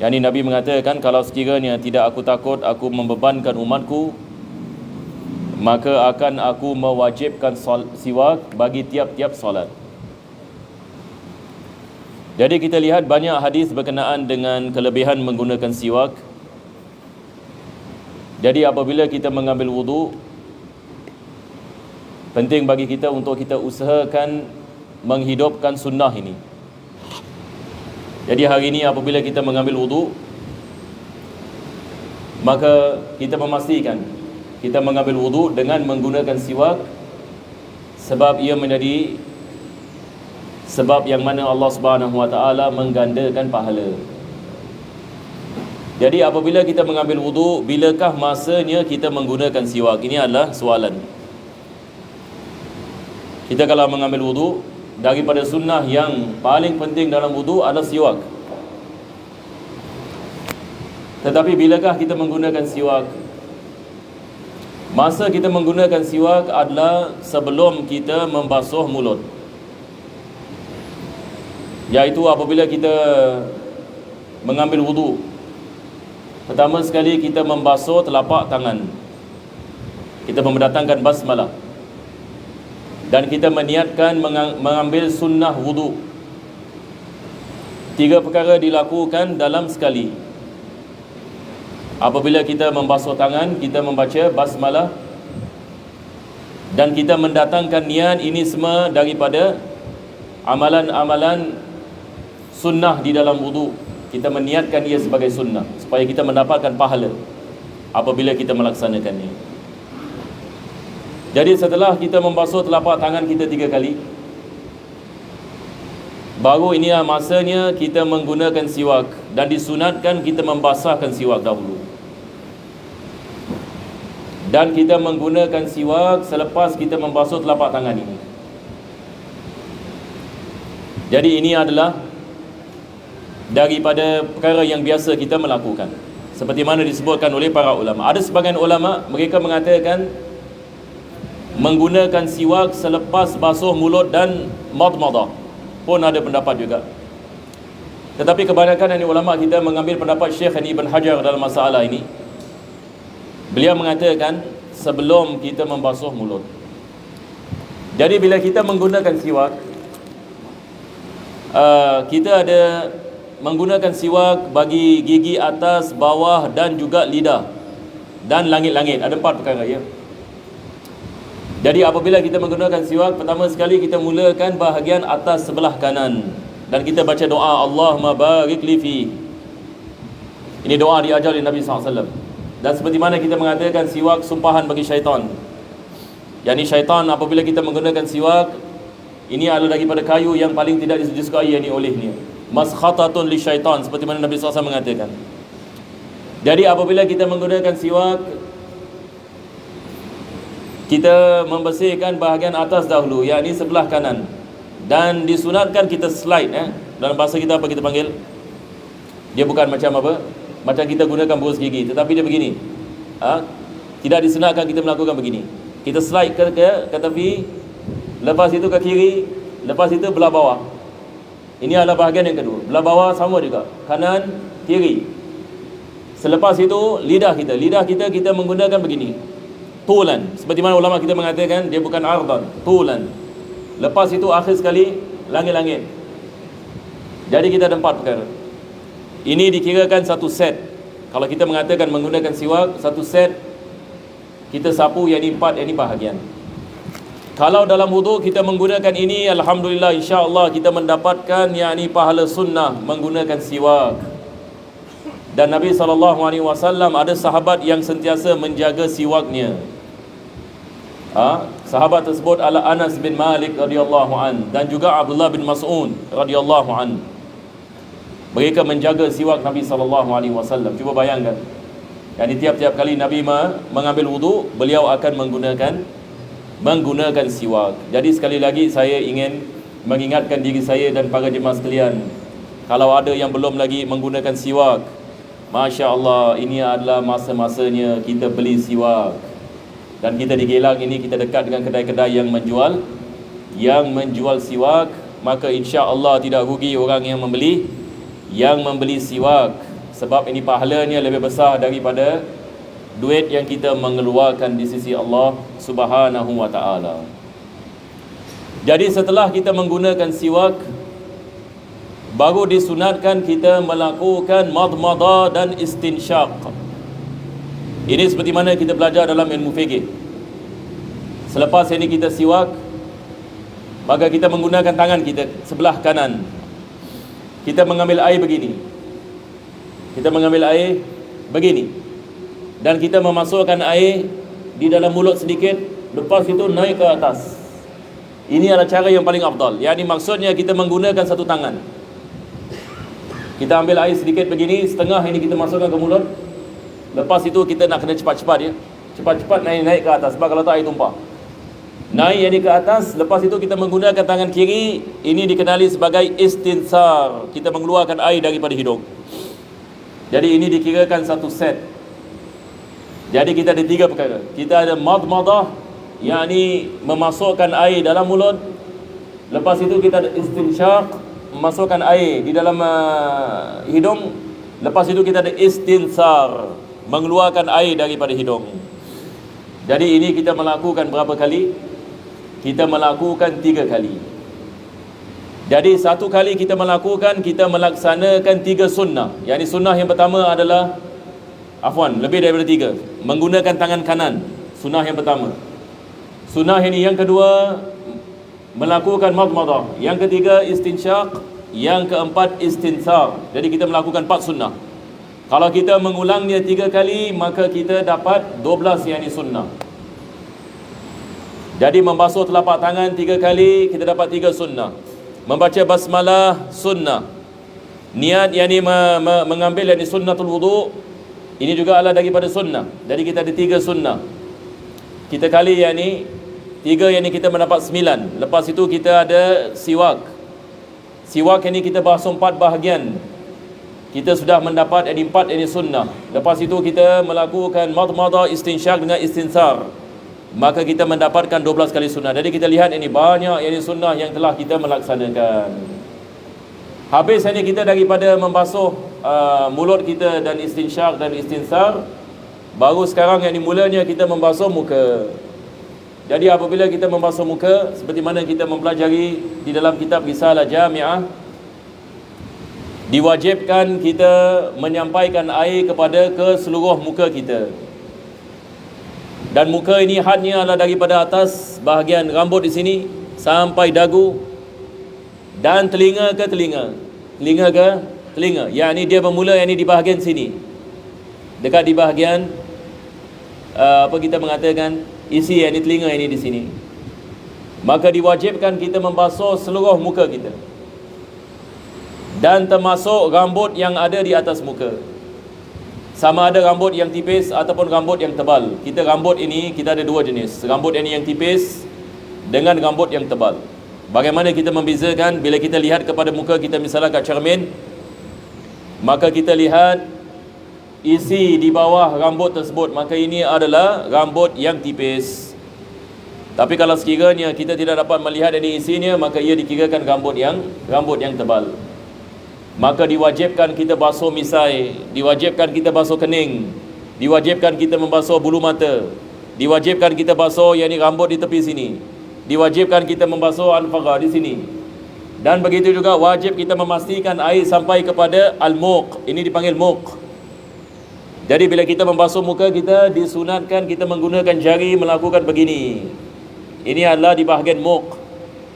Yang ini Nabi mengatakan, kalau sekiranya tidak aku takut aku membebankan umatku, maka akan aku mewajibkan siwak bagi tiap-tiap solat. Jadi kita lihat banyak hadis berkenaan dengan kelebihan menggunakan siwak. Jadi apabila kita mengambil wudu, penting bagi kita untuk kita usahakan menghidupkan sunnah ini. Jadi hari ini apabila kita mengambil wudu, maka kita memastikan kita mengambil wudu dengan menggunakan siwak, sebab ia menjadi sebab yang mana Allah Subhanahu Wa Taala menggandakan pahala. Jadi apabila kita mengambil wudu, bilakah masanya kita menggunakan siwak? Ini adalah soalan. Kita kalau mengambil wudu, daripada sunnah yang paling penting dalam wudu adalah siwak. Tetapi bilakah kita menggunakan siwak? Masa kita menggunakan siwak adalah sebelum kita membasuh mulut, iaitu apabila kita mengambil wudu, pertama sekali kita membasuh telapak tangan, kita mendatangkan basmalah, dan kita meniatkan mengambil sunnah wudu. 3 perkara dilakukan dalam sekali. Apabila kita membasuh tangan, kita membaca basmalah, dan kita mendatangkan niat. Ini semua daripada amalan-amalan sunnah di dalam wudu. Kita meniatkan ia sebagai sunnah supaya kita mendapatkan pahala apabila kita melaksanakannya. Jadi setelah kita membasuh telapak tangan kita 3 kali, baru ini masanya kita menggunakan siwak, dan disunatkan kita membasahkan siwak dahulu. Dan kita menggunakan siwak selepas kita membasuh telapak tangan ini. Jadi ini adalah daripada perkara yang biasa kita melakukan, seperti mana disebutkan oleh para ulama. Ada sebagian ulama mereka mengatakan menggunakan siwak selepas basuh mulut dan madmadah pun ada pendapat juga. Tetapi kebanyakan dari ulama kita mengambil pendapat Syekh Ibn Hajar dalam masalah ini. Beliau mengatakan sebelum kita membasuh mulut. Jadi bila kita menggunakan siwak, kita ada menggunakan siwak bagi gigi atas, bawah dan juga lidah dan langit-langit. Ada 4 perkara ya. Jadi apabila kita menggunakan siwak, pertama sekali kita mulakan bahagian atas sebelah kanan, dan kita baca doa Allahumma barik li fi. Ini doa diajar oleh Nabi SAW. Dan seperti mana kita mengatakan siwak sumpahan bagi syaitan. Yani syaitan apabila kita menggunakan siwak, ini adalah daripada kayu yang paling tidak disukai yani olehnya. Maskhatatun li syaitan, seperti mana Nabi SAW mengatakan. Jadi apabila kita menggunakan siwak, kita membersihkan bahagian atas dahulu, yakni sebelah kanan, dan disunatkan kita slide. Dalam bahasa kita apa kita panggil? Dia bukan macam apa? Macam kita gunakan burus gigi, tetapi dia begini. Tidak disunatkan kita melakukan begini. Kita slide ke tepi, lepas itu ke kiri, lepas itu belah bawah. Ini adalah bahagian yang kedua. Belah bawah sama juga, kanan, kiri. Selepas itu lidah kita kita menggunakan begini, tulan. Seperti mana ulama kita mengatakan dia bukan ardan, tulan. Lepas itu akhir sekali langit-langit. Jadi kita ada 4 perkara. Ini dikirakan satu set. Kalau kita mengatakan menggunakan siwak, satu set kita sapu, yang ini 4, yang ini bahagian. Kalau dalam wudu kita menggunakan ini, alhamdulillah, insya-Allah kita mendapatkan yang ini pahala sunnah menggunakan siwak. Dan Nabi SAW ada sahabat yang sentiasa menjaga siwaknya. Sahabat tersebut adalah Anas bin Malik radhiyallahu an, dan juga Abdullah bin Mas'ud radhiyallahu an. Mereka menjaga siwak Nabi SAW. Cuba bayangkan, yani tiap-tiap kali Nabi mengambil wudu, beliau akan menggunakan siwak. Jadi sekali lagi saya ingin mengingatkan diri saya dan para jemaah sekalian, kalau ada yang belum lagi menggunakan siwak, Masya Allah, ini adalah masa-masanya kita beli siwak. Dan kita di Geylang ini, kita dekat dengan kedai-kedai yang menjual siwak. Maka insya Allah tidak rugi orang yang membeli siwak. sebab ini pahalanya lebih besar daripada duit yang kita mengeluarkan di sisi Allah Subhanahu wa taala. Jadi setelah kita menggunakan siwak, baru disunatkan kita melakukan madmadah dan istinsyaq. Ini seperti mana kita belajar dalam ilmu fiqh. Selepas ini kita siwak, maka kita menggunakan tangan kita sebelah kanan. Kita mengambil air begini. Kita mengambil air begini. Dan kita memasukkan air di dalam mulut sedikit, lepas itu naik ke atas. Ini adalah cara yang paling afdal. Yani maksudnya kita menggunakan satu tangan. Kita ambil air sedikit begini, setengah ini kita masukkan ke mulut. Lepas itu kita nak kena cepat-cepat ya. Cepat-cepat naik ke atas, sebab kalau tak air tumpah. Naik ini ke atas, lepas itu kita menggunakan tangan kiri. Ini dikenali sebagai istinsar. Kita mengeluarkan air daripada hidung. Jadi ini dikirakan satu set. Jadi kita ada 3 perkara. Kita ada madmadah, yakni memasukkan air dalam mulut. Lepas itu kita ada istinsyaq, memasukkan air di dalam hidung. Lepas itu kita ada istinsar, mengeluarkan air daripada hidung. Jadi ini kita melakukan berapa kali? Kita melakukan 3 kali. Jadi satu kali kita melaksanakan 3 sunnah. Yani sunnah yang pertama adalah lebih daripada 3, menggunakan tangan kanan. Sunnah yang pertama. Sunnah ini yang kedua, melakukan madmadah. Yang ketiga istinsyaq. Yang keempat istinsar. Jadi kita melakukan 4 sunnah. Kalau kita mengulangnya 3 kali, maka kita dapat 12 yang ini sunnah. Jadi membasuh telapak tangan 3 kali, kita dapat 3 sunnah. Membaca basmalah sunnah. Niat yang ini mengambil yang ini sunnatul wudu, ini juga adalah daripada sunnah. Jadi kita ada 3 sunnah. Kita kali yang ini 3, yang ini kita mendapat 9. Lepas itu kita ada siwak. Siwak ini kita basuh 4 bahagian. Kita sudah mendapat yang 4 ini sunnah. Lepas itu kita melakukan madmadah, istinsyaq dengan istinsar. Maka kita mendapatkan 12 kali sunnah. Jadi kita lihat ini banyak yang ini sunnah yang telah kita melaksanakan. Habis ini kita daripada membasuh mulut kita dan istinsyaq dan istinsar, baru sekarang yang dimulanya kita membasuh muka. Jadi apabila kita membasuh muka, seperti mana kita mempelajari di dalam kitab Risalah Jami'ah, diwajibkan kita menyampaikan air kepada ke seluruh muka kita. Dan muka ini hadnya adalah daripada atas bahagian rambut di sini sampai dagu, dan telinga ke telinga. Telinga ke telinga. Yang ini dia bermula yang ini di bahagian sini. Dekat di bahagian apa kita mengatakan isi yang ini telinga ini di sini. Maka diwajibkan kita membasuh seluruh muka kita. Dan termasuk rambut yang ada di atas muka. Sama ada rambut yang tipis ataupun rambut yang tebal. Rambut ini kita ada 2 jenis. Rambut ini yang tipis dengan rambut yang tebal. Bagaimana kita membezakan? Bila kita lihat kepada muka kita, misalnya kat cermin, maka kita lihat isi di bawah rambut tersebut, maka ini adalah rambut yang tipis. Tapi kalau sekiranya kita tidak dapat melihat ini isinya, maka ia dikirakan rambut yang tebal. Maka diwajibkan kita basuh misai, diwajibkan kita basuh kening, diwajibkan kita membasuh bulu mata, diwajibkan kita basuh yang ni rambut di tepi sini, diwajibkan kita membasuh al-faghar di sini. Dan begitu juga wajib kita memastikan air sampai kepada al-muq. Ini dipanggil muq. Jadi bila kita membasuh muka kita, disunatkan kita menggunakan jari melakukan begini. Ini adalah di bahagian muq,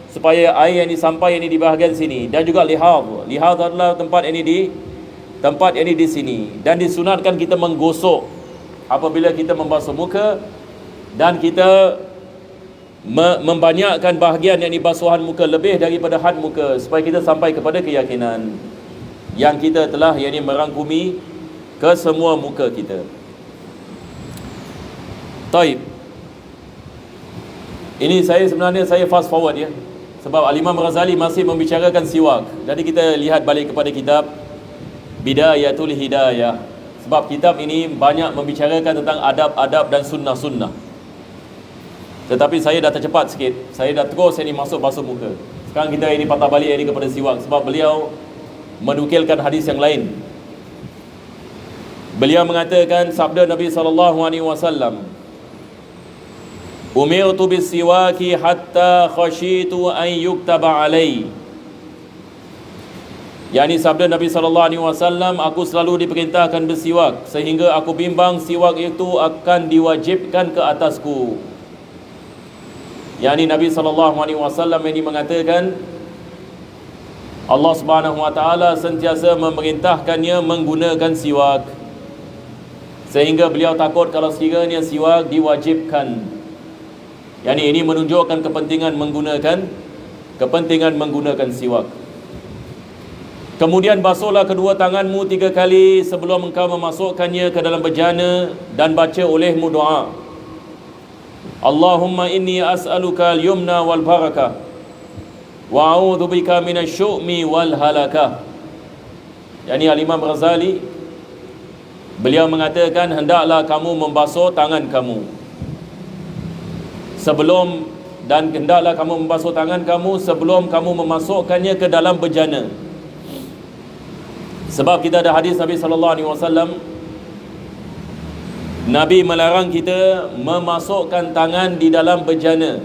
supaya air yang sampai ini di bahagian sini. Dan juga lihad. Lihad adalah tempat ini di sini. Dan disunatkan kita menggosok apabila kita membasuh muka, dan kita membanyakkan bahagian yang di basuhan muka lebih daripada had muka, supaya kita sampai kepada keyakinan yang kita telah yang ini merangkumi ke semua muka kita. Taib. Ini sebenarnya saya fast forward ya. Sebab Al-Imam Ghazali masih membicarakan siwak. Jadi kita lihat balik kepada kitab Bidayatul Hidayah. Sebab kitab ini banyak membicarakan tentang adab-adab dan sunnah-sunnah. Tetapi saya dah tercepat sikit. Saya dah terus ini masuk basuh muka. Sekarang kita ini patah balik ini kepada siwak. Sebab beliau menukilkan hadis yang lain. Beliau mengatakan sabda Nabi SAW, umirtu bis-siwaki hatta khashitu an yuktaba alai. Yani sabda Nabi SAW, aku selalu diperintahkan bersiwak sehingga aku bimbang siwak itu akan diwajibkan ke atasku. Yani Nabi SAW ini mengatakan Allah Subhanahu Wa Taala sentiasa memerintahkannya menggunakan siwak, sehingga beliau takut kalau sekiranya siwak diwajibkan. Yani ini menunjukkan kepentingan menggunakan siwak. Kemudian basuhlah kedua tanganmu 3 kali sebelum engkau memasukkannya ke dalam bejana dan baca olehmu doa. Allahumma inni as'aluka al-yumna wal barakah wa a'udzu bika minasy-syu'mi wal halakah. Yani Al-Imam Ghazali beliau mengatakan hendaklah kamu membasuh tangan kamu sebelum kamu memasukkannya ke dalam bejana. Sebab kita ada hadis Nabi SAW, Nabi melarang kita memasukkan tangan di dalam bejana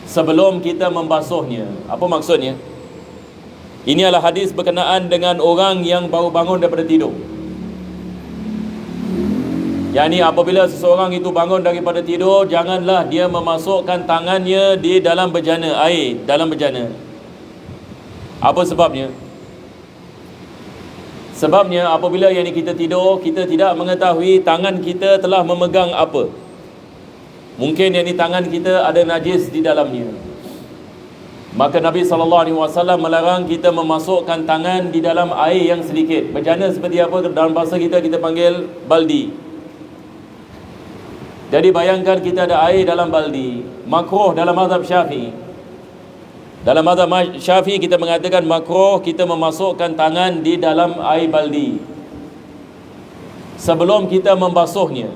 sebelum kita membasuhnya. Apa maksudnya? Ini adalah hadis berkenaan dengan orang yang baru bangun daripada tidur. Yani apabila seseorang itu bangun daripada tidur, janganlah dia memasukkan tangannya di dalam bejana, air dalam bejana. Apa sebabnya? Sebabnya apabila yang kita tidur, kita tidak mengetahui tangan kita telah memegang apa. Mungkin yang ni tangan kita ada najis di dalamnya. Maka Nabi SAW melarang kita memasukkan tangan di dalam air yang sedikit. Bejana seperti apa? Dalam bahasa kita panggil baldi. Jadi bayangkan kita ada air dalam baldi. Makruh dalam mazhab Syafi'i. Dalam mazhab Syafi'i kita mengatakan makruh kita memasukkan tangan di dalam air baldi sebelum kita membasuhnya.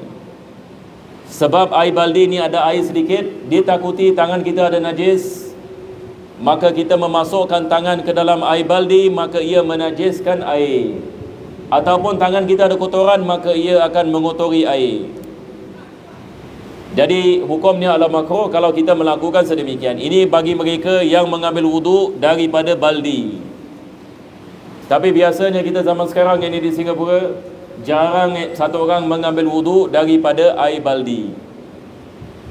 Sebab air baldi ni ada air sedikit, ditakuti tangan kita ada najis, maka kita memasukkan tangan ke dalam air baldi, maka ia menajiskan air. Ataupun tangan kita ada kotoran, maka ia akan mengotori air. Jadi hukumnya adalah makruh kalau kita melakukan sedemikian. Ini bagi mereka yang mengambil wudu daripada baldi. Tapi biasanya kita zaman sekarang ini di Singapura, jarang satu orang mengambil wudu daripada air baldi.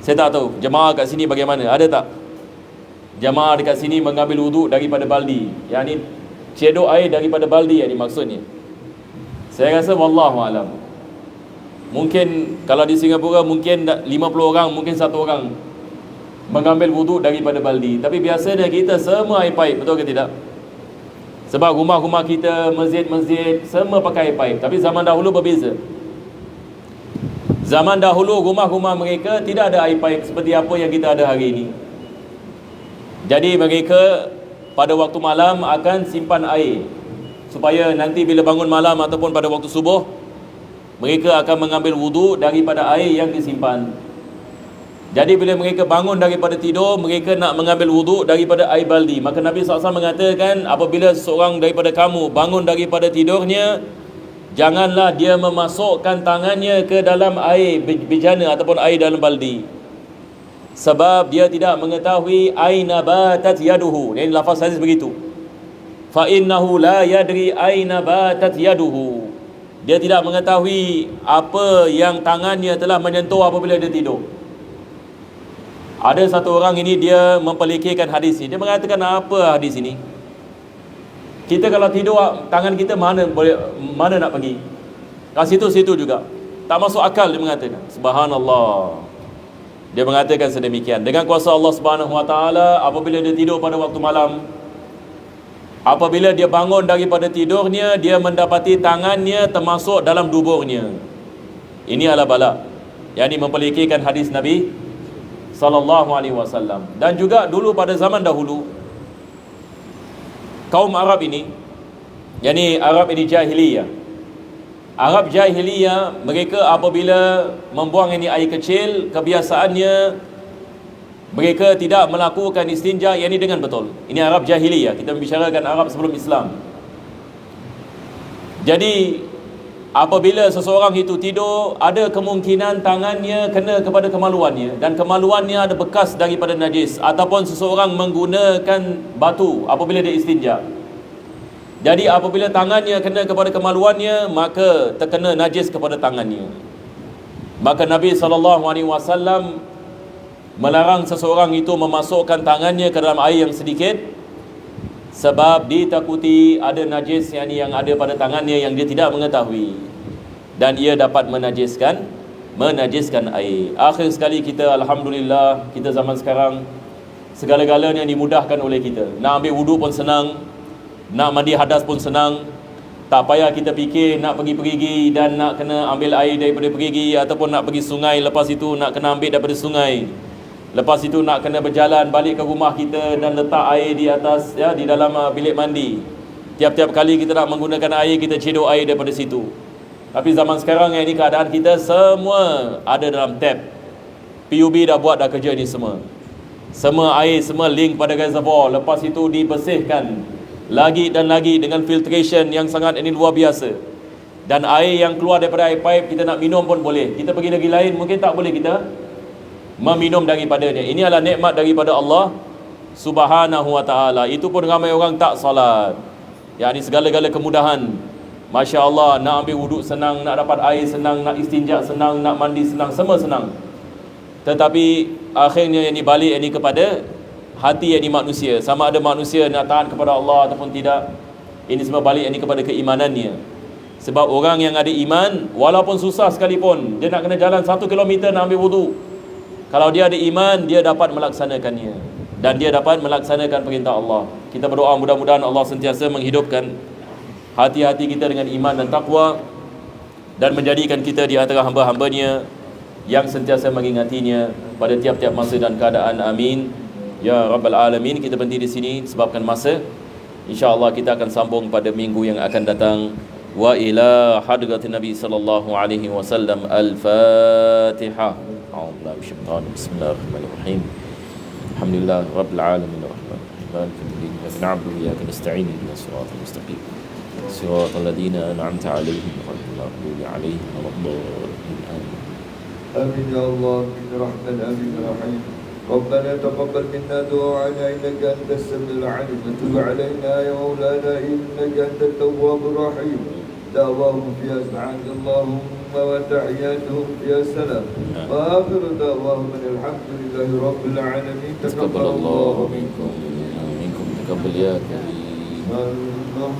Saya tak tahu jemaah kat sini bagaimana, ada tak jemaah dekat sini mengambil wudu daripada baldi? Yang ni cedok air daripada baldi, yang ni maksudnya. Saya rasa wallahu alam, mungkin kalau di Singapura mungkin 50 orang, mungkin 1 orang mengambil wudu daripada baldi. Tapi biasanya kita semua air paip, betul ke tidak? Sebab rumah-rumah kita, masjid-masjid semua pakai air paip. Tapi zaman dahulu berbeza. Zaman dahulu rumah-rumah mereka tidak ada air paip seperti apa yang kita ada hari ini. Jadi mereka pada waktu malam akan simpan air, supaya nanti bila bangun malam ataupun pada waktu subuh, mereka akan mengambil wudu daripada air yang disimpan. Jadi bila mereka bangun daripada tidur, mereka nak mengambil wudu daripada air baldi. Maka Nabi SAW mengatakan, apabila seorang daripada kamu bangun daripada tidurnya, janganlah dia memasukkan tangannya ke dalam air bejana ataupun air dalam baldi, sebab dia tidak mengetahui aina batat yaduhu. Ini lafaz hadis begitu. Fa innahu la yadri aina batat yaduhu. Dia tidak mengetahui apa yang tangannya telah menyentuh apabila dia tidur. Ada satu orang ini, dia memperlekehkan hadis ini. Dia mengatakan, apa hadis ini? Kita kalau tidur, tangan kita mana nak pergi? Kat situ-situ juga. Tak masuk akal, dia mengatakan. Subhanallah. Dia mengatakan sedemikian. Dengan kuasa Allah Subhanahu Wa Taala, apabila dia tidur pada waktu malam, apabila dia bangun daripada tidurnya, dia mendapati tangannya termasuk dalam duburnya. Ini adalah bala. Yang ini memperlekehkan hadis Nabi sallallahu alaihi wasallam. Dan juga dulu pada zaman dahulu, kaum Arab ini, yakni Arab ini jahiliyah. Arab jahiliyah, mereka apabila membuang ini air kecil, kebiasaannya mereka tidak melakukan istinja yang ini dengan betul. Ini Arab jahiliyah. Kita membicarakan Arab sebelum Islam. Jadi apabila seseorang itu tidur, ada kemungkinan tangannya kena kepada kemaluannya, dan kemaluannya ada bekas daripada najis, ataupun seseorang menggunakan batu apabila dia istinja. Jadi apabila tangannya kena kepada kemaluannya, maka terkena najis kepada tangannya. Maka Nabi SAW melarang seseorang itu memasukkan tangannya ke dalam air yang sedikit, sebab ditakuti ada najis yang ada pada tangannya yang dia tidak mengetahui, dan ia dapat menajiskan air. Akhir sekali kita, alhamdulillah, kita zaman sekarang segala-galanya dimudahkan oleh kita. Nak ambil wudu pun senang, nak mandi hadas pun senang. Tak payah kita fikir nak pergi perigi dan nak kena ambil air daripada perigi, ataupun nak pergi sungai, lepas itu nak kena ambil daripada sungai, lepas itu nak kena berjalan balik ke rumah kita dan letak air di atas, di dalam bilik mandi. Tiap-tiap kali kita nak menggunakan air, kita cedok air daripada situ. Tapi zaman sekarang ini keadaan kita semua ada dalam tap. PUB dah buat dah kerja ni semua. Semua air semua link pada reservoir, lepas itu dibersihkan lagi dan lagi dengan filtration yang sangat ini luar biasa. Dan air yang keluar daripada air pipe kita nak minum pun boleh. Kita pergi negeri lain mungkin tak boleh kita meminum daripadanya. Ini adalah nikmat daripada Allah Subhanahu wa ta'ala. Itu pun ramai orang tak salat. Ini segala-gala kemudahan, Masya Allah, nak ambil wuduk senang, nak dapat air senang, nak istinja senang, nak mandi senang, semua senang. Tetapi akhirnya ini balik ini kepada hati ini manusia. Sama ada manusia nak taat kepada Allah ataupun tidak, ini semua balik ini kepada keimanannya. Sebab orang yang ada iman, walaupun susah sekalipun, dia nak kena jalan 1 kilometer nak ambil wuduk, kalau dia ada iman, dia dapat melaksanakannya, dan dia dapat melaksanakan perintah Allah. Kita berdoa mudah-mudahan Allah sentiasa menghidupkan hati-hati kita dengan iman dan taqwa, dan menjadikan kita di antara hamba-hambanya yang sentiasa mengingatinya pada tiap-tiap masa dan keadaan. Amin ya Rabbal Alamin. Kita berhenti di sini disebabkan masa. InsyaAllah kita akan sambung pada minggu yang akan datang. Wa ila hadratin Nabi sallallahu alaihi wasallam. Al-Fatihah. Bismillahirrahmanirrahim. Alhamdulillah Rabbil Alamin. Ar-Rahmanir-Rahim. Na'budu wa iyyaka nasta'in. Ihdinas siratal mustaqim. Siratal ladzina an'amta 'alaihim ghairil maghdubi 'alaihim waladdallin. Amin ya Allah, birahmatika amin ya rahim. ربنا تقبل منا دعاءنا إنك أنت السميع العليم وتب علينا يا مولانا إنك أنت التواب الرحيم. دعواهم فيها سبحانك اللهم وتحياتهم فيها سلام وآخر دعواهم أن الحمد لله رب العالمين. تقبل الله منكم تقبل يا كريم. الله